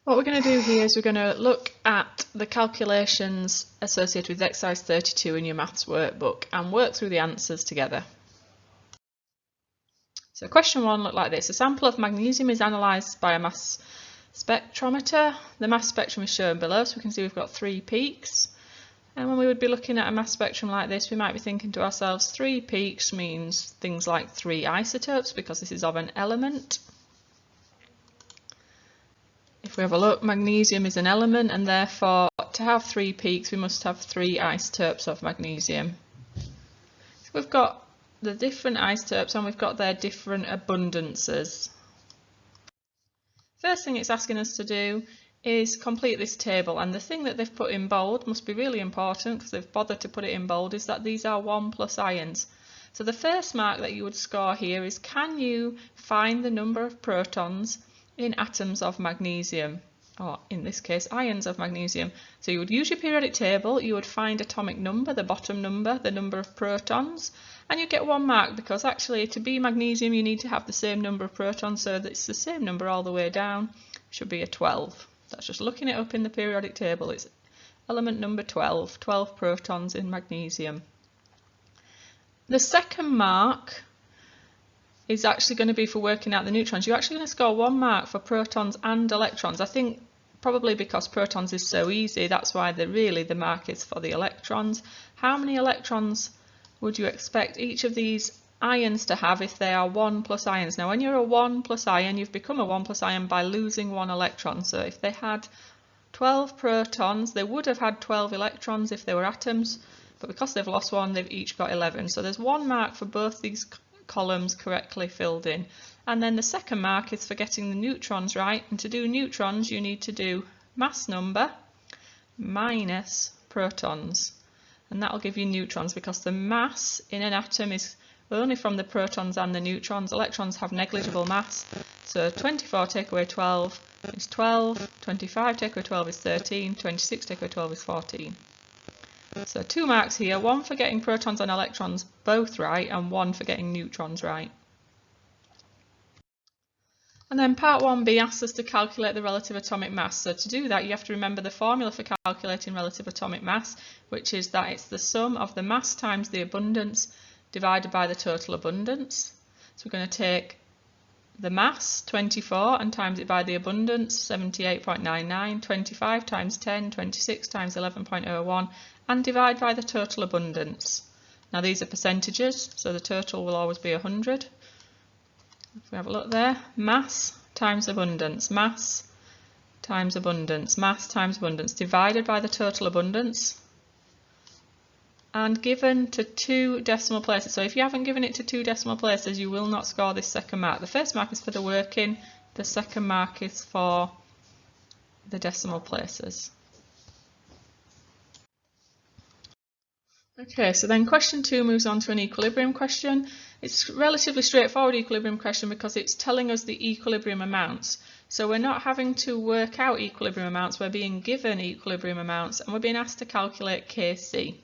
What we're going to do here is we're going to look at the calculations associated with exercise 32 in your maths workbook and work through the answers together. So question 1 looked like this. A sample of magnesium is analysed by a mass spectrometer. The mass spectrum is shown below, so we can see we've got 3 peaks. And when we would be looking at a mass spectrum like this, we might be thinking to ourselves 3 peaks means things like 3 isotopes because this is of an element. If we have a look, magnesium is an element, and therefore to have 3 peaks we must have 3 isotopes of magnesium. So we've got the different isotopes and we've got their different abundances. First thing it's asking us to do is complete this table, and the thing that they've put in bold must be really important because they've bothered to put it in bold, is that these are 1+ ions. So the first mark that you would score here is, can you find the number of protons in atoms of magnesium, or in this case ions of magnesium. So you would use your periodic table, you would find atomic number, the bottom number, the number of protons, and you get 1 mark because actually to be magnesium you need to have the same number of protons, so that it's the same number all the way down. It should be a 12. That's just looking it up in the periodic table. It's element number 12, 12 protons in magnesium. The second mark is actually going to be for working out the neutrons. You're actually going to score 1 mark for protons and electrons. I think probably because protons is so easy, that's why the mark is for the electrons. How many electrons would you expect each of these ions to have if they are 1+ ions? Now when you're a 1+ ion, you've become a 1+ ion by losing 1 electron. So if they had 12 protons, they would have had 12 electrons if they were atoms, but because they've lost 1, they've each got 11. So there's 1 mark for both these columns correctly filled in. And then the second mark is for getting the neutrons right, and to do neutrons you need to do mass number minus protons, and that will give you neutrons because the mass in an atom is only from the protons and the neutrons. Electrons have negligible mass, so 24 take away 12 is 12, 25 take away 12 is 13, 26 take away 12 is 14. So 2 marks here, 1 for getting protons and electrons both right and 1 for getting neutrons right. And then part 1b asks us to calculate the relative atomic mass. So to do that you have to remember the formula for calculating relative atomic mass, which is that it's the sum of the mass times the abundance divided by the total abundance. So we're going to take the mass, 24, and times it by the abundance, 78.99, 25 times 10, 26 times 11.01, and divide by the total abundance. Now these are percentages, so the total will always be 100. If we have a look there, mass times abundance, mass times abundance, mass times abundance, divided by the total abundance, and given to 2 decimal places. So if you haven't given it to 2 decimal places, you will not score this second mark. The first mark is for the working, the second mark is for the decimal places. Okay, so then question 2 moves on to an equilibrium question. It's a relatively straightforward equilibrium question because it's telling us the equilibrium amounts. So we're not having to work out equilibrium amounts, we're being given equilibrium amounts and we're being asked to calculate Kc.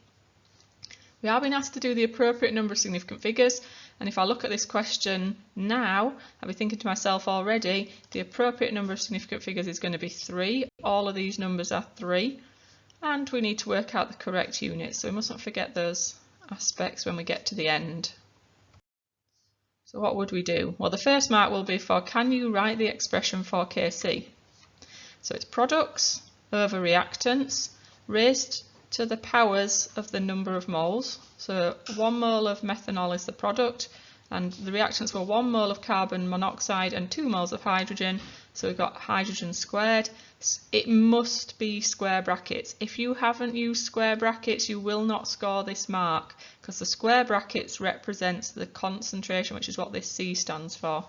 We are being asked to do the appropriate number of significant figures, and if I look at this question now, I'll be thinking to myself already, the appropriate number of significant figures is going to be 3. All of these numbers are 3. And we need to work out the correct units, so we mustn't forget those aspects when we get to the end. So what would we do? Well, the first mark will be for, can you write the expression for Kc? So it's products over reactants raised to the powers of the number of moles. So 1 mole of methanol is the product, and the reactants were 1 mole of carbon monoxide and 2 moles of hydrogen, so we've got hydrogen squared. It must be square brackets. If you haven't used square brackets, you will not score this mark because the square brackets represents the concentration, which is what this C stands for.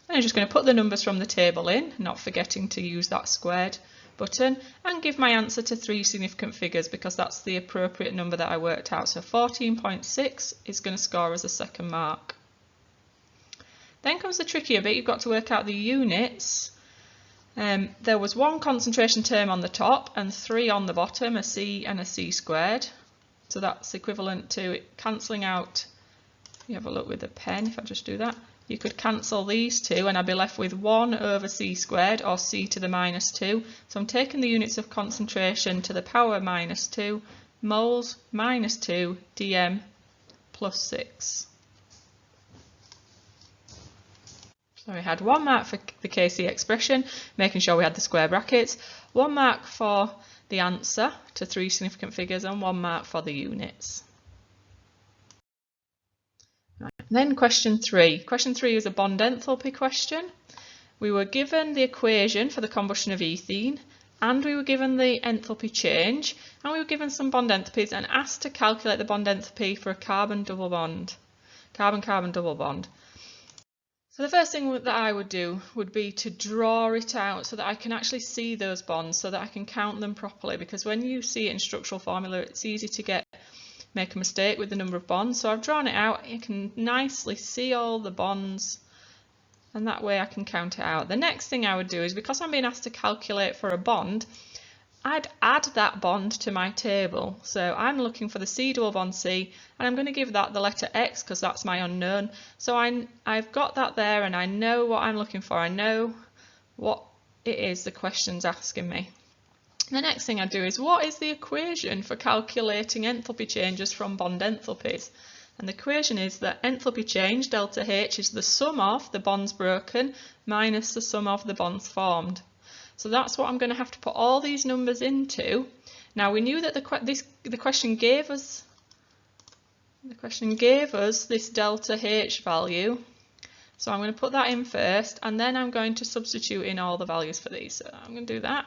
And I'm just going to put the numbers from the table in, not forgetting to use that squared button, and give my answer to 3 significant figures because that's the appropriate number that I worked out. So 14.6 is going to score as a second mark. Then comes the trickier bit. You've got to work out the units. There was 1 concentration term on the top and 3 on the bottom, a C and a C squared. So that's equivalent to it cancelling out. You have a look with a pen if I just do that. you could cancel these two and I'd be left with 1 over c squared, or c to the minus 2. So I'm taking the units of concentration to the power minus 2, moles minus 2 dm plus 6. So we had 1 mark for the Kc expression, making sure we had the square brackets, 1 mark for the answer to 3 significant figures, and 1 mark for the units. Right. Then question 3. Question 3 is a bond enthalpy question. We were given the equation for the combustion of ethene, and we were given the enthalpy change, and we were given some bond enthalpies and asked to calculate the bond enthalpy for a carbon double bond, carbon-carbon double bond. So the first thing that I would do would be to draw it out so that I can actually see those bonds, so that I can count them properly, because when you see it in structural formula it's easy to make a mistake with the number of bonds. So I've drawn it out, you can nicely see all the bonds, and that way I can count it out. The next thing I would do is, because I'm being asked to calculate for a bond, I'd add that bond to my table. So I'm looking for the C double bond C, and I'm going to give that the letter X because that's my unknown. So I've got that there and I know what I'm looking for. I know what it is the question's asking me. The next thing I do is, what is the equation for calculating enthalpy changes from bond enthalpies? And the equation is that enthalpy change, delta H, is the sum of the bonds broken minus the sum of the bonds formed. So that's what I'm going to have to put all these numbers into. Now we knew that the question gave us this delta H value. So I'm going to put that in first, and then I'm going to substitute in all the values for these. So I'm going to do that.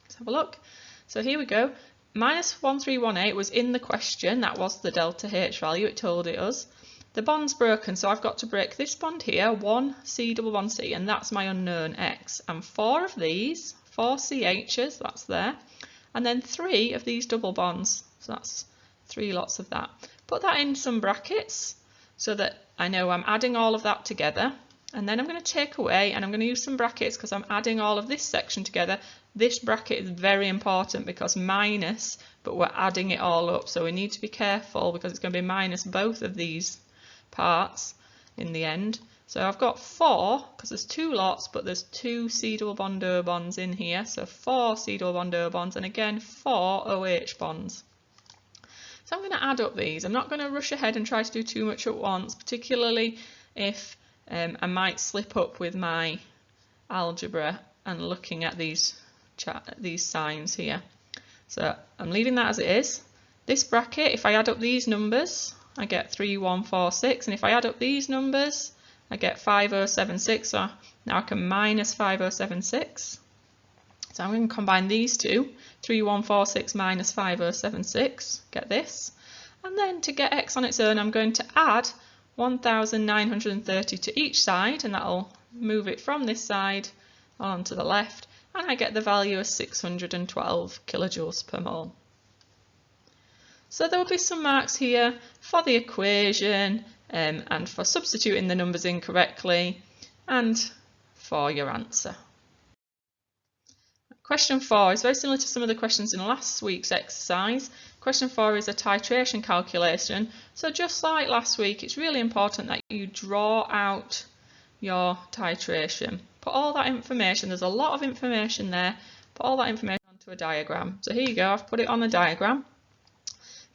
Let's have a look. So here we go. Minus 1318 was in the question. That was the delta H value. It told it us. The bond's broken, so I've got to break this bond here, 1 C double bond C, and that's my unknown X. And 4 of these, 4 CHs, that's there. And then 3 of these double bonds, so that's 3 lots of that. Put that in some brackets so that I know I'm adding all of that together. And then I'm going to take away, and I'm going to use some brackets because I'm adding all of this section together. This bracket is very important because minus, but we're adding it all up. So we need to be careful because it's going to be minus both of these parts in the end. So I've got 4, because there's 2 lots, but there's 2 C double bond O bonds in here. So 4 C double bond O bonds, and again 4 OH bonds. So I'm going to add up these. I'm not going to rush ahead and try to do too much at once, particularly if I might slip up with my algebra and looking at these signs here. So I'm leaving that as it is. This bracket, if I add up these numbers, I get 3146, and if I add up these numbers, I get 5076. So now I can minus 5076. So I'm going to combine these two, 3146 minus 5076, get this. And then to get X on its own, I'm going to add 1930 to each side, and that'll move it from this side on to the left, and I get the value of 612 kilojoules per mole. So there will be some marks here for the equation and for substituting the numbers incorrectly and for your answer. Question 4 is very similar to some of the questions in last week's exercise. Question 4 is a titration calculation. So just like last week, it's really important that you draw out your titration. Put all that information, there's a lot of information there, put all that information onto a diagram. So here you go, I've put it on a diagram.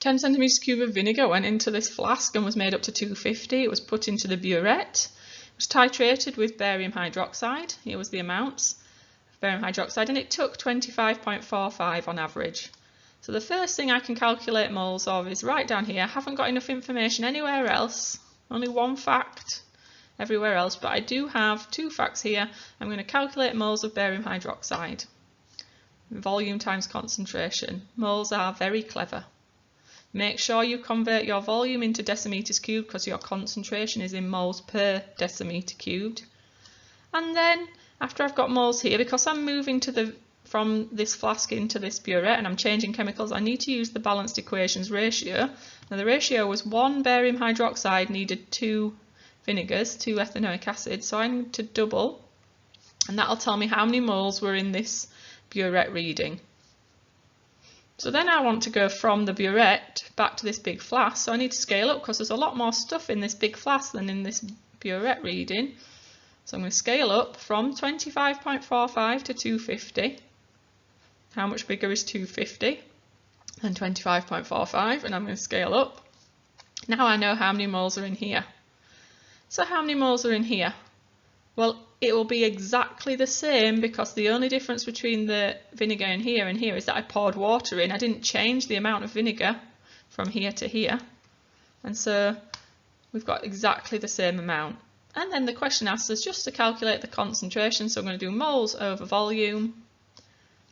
10 centimetres cube of vinegar went into this flask and was made up to 250. It was put into the burette. It was titrated with barium hydroxide. Here was the amounts of barium hydroxide, and it took 25.45 on average. So the first thing I can calculate moles of is right down here. I haven't got enough information anywhere else, only one fact everywhere else, but I do have 2 facts here. I'm going to calculate moles of barium hydroxide. Volume times concentration. Moles are very clever. Make sure you convert your volume into decimeters cubed because your concentration is in moles per decimeter cubed. And then after I've got moles here, because I'm moving from this flask into this burette and I'm changing chemicals, I need to use the balanced equations ratio. Now the ratio was 1 barium hydroxide needed 2 vinegars, 2 ethanoic acid, so I need to double, and that'll tell me how many moles were in this burette reading. So then I want to go from the burette back to this big flask, so I need to scale up because there's a lot more stuff in this big flask than in this burette reading. So I'm going to scale up from 25.45 to 250. How much bigger is 250 than 25.45? And I'm going to scale up. Now I know how many moles are in here. So how many moles are in here? Well, it will be exactly the same, because the only difference between the vinegar in here and here is that I poured water in. I didn't change the amount of vinegar from here to here. And so we've got exactly the same amount. And then the question asks us just to calculate the concentration. So I'm going to do moles over volume,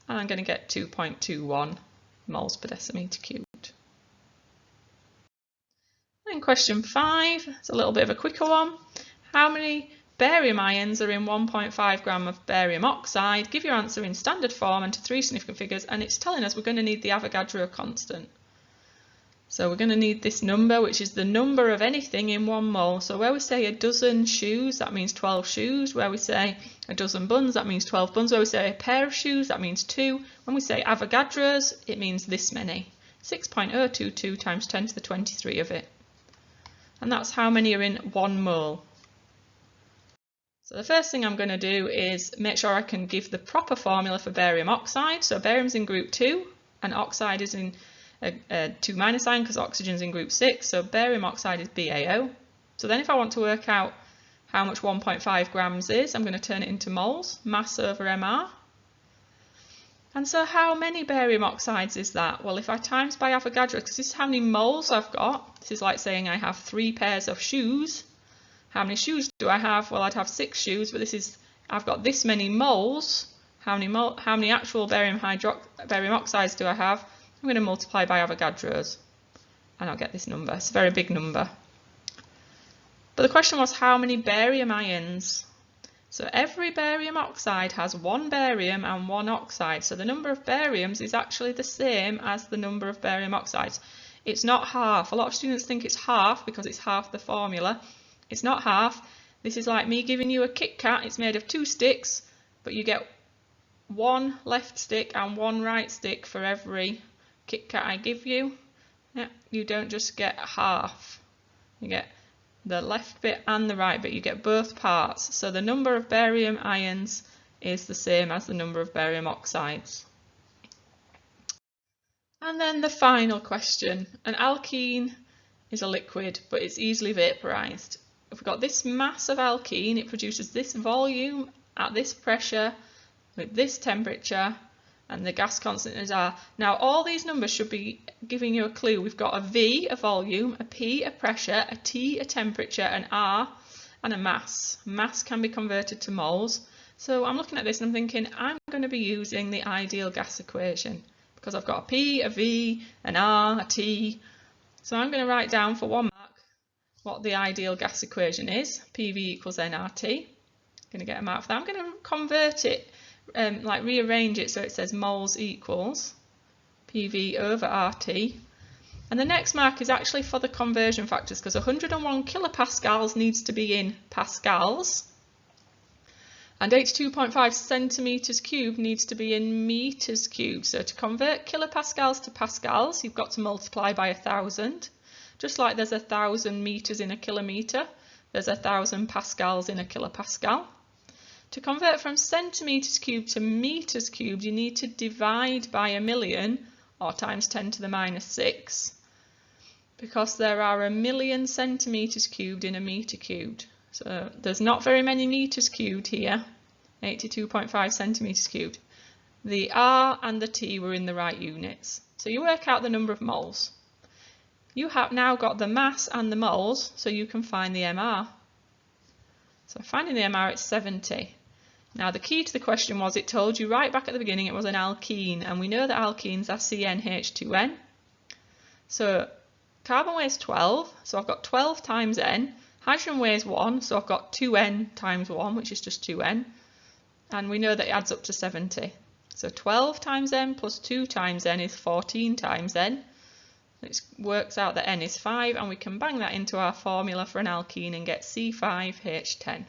and I'm going to get 2.21 moles per decimetre cubed. Then question 5, it's a little bit of a quicker one. How many barium ions are in 1.5 gram of barium oxide? Give your answer in standard form and to 3 significant figures, and it's telling us we're going to need the Avogadro constant. So we're going to need this number, which is the number of anything in 1 mole. So where we say a dozen shoes, that means 12 shoes. Where we say a dozen buns, that means 12 buns. Where we say a pair of shoes, that means 2. When we say Avogadros, it means this many. 6.022 times 10 to the 23 of it. And that's how many are in 1 mole. So the first thing I'm going to do is make sure I can give the proper formula for barium oxide. So barium's in group 2 and oxide is in 2- ion because oxygen's in group 6. So barium oxide is BaO. So then if I want to work out how much 1.5 grams is, I'm going to turn it into moles, mass over MR. And so how many barium oxides is that? Well, if I times by Avogadro, because this is how many moles I've got, this is like saying I have 3 pairs of shoes. How many shoes do I have? Well, I'd have 6 shoes, but this is, I've got this many moles. How many actual barium oxides do I have? I'm going to multiply by Avogadro's, and I'll get this number. It's a very big number. But the question was how many barium ions? So every barium oxide has 1 barium and 1 oxide. So the number of bariums is actually the same as the number of barium oxides. It's not half. A lot of students think it's half because it's half the formula. It's not half. This is like me giving you a Kit Kat. It's made of 2 sticks, but you get 1 left stick and 1 right stick for every Kit Kat I give you. Yeah, you don't just get half. You get the left bit and the right bit. You get both parts. So the number of barium ions is the same as the number of barium oxides. And then the final question. An alkene is a liquid, but it's easily vaporized. If we've got this mass of alkene, it produces this volume at this pressure with this temperature, and the gas constant is R. Now all these numbers should be giving you a clue. We've got a V, a volume, a P, a pressure, a T, a temperature, an R, and a mass. Mass can be converted to moles. So I'm looking at this and I'm thinking I'm going to be using the ideal gas equation because I've got a P, a V, an R, a T. So I'm going to write down for 1 mark what the ideal gas equation is. PV equals nRT. I'm going to get a mark for that. I'm going to convert it, like rearrange it so it says moles equals PV over RT. And the next mark is actually for the conversion factors because 101 kilopascals needs to be in pascals and 82.5 centimetres cubed needs to be in meters cubed. So to convert kilopascals to pascals, you've got to multiply by 1,000. Just like there's 1,000 meters in a kilometre, there's 1,000 pascals in a kilopascal. To convert from centimetres cubed to meters cubed, you need to divide by 1,000,000 or times 10 to the minus 6 because there are 1,000,000 centimetres cubed in a metre cubed. So there's not very many meters cubed here, 82.5 centimetres cubed. The R and the T were in the right units. So you work out the number of moles. You have now got the mass and the moles, so you can find the MR. So finding the MR, it's 70. Now the key to the question was it told you right back at the beginning it was an alkene, and we know that alkenes are CnH2n. So carbon weighs 12, so I've got 12 times N. Hydrogen weighs 1, so I've got 2N times 1, which is just 2N. And we know that it adds up to 70. So 12 times N plus 2 times N is 14 times N. It works out that N is 5, and we can bang that into our formula for an alkene and get C5H10.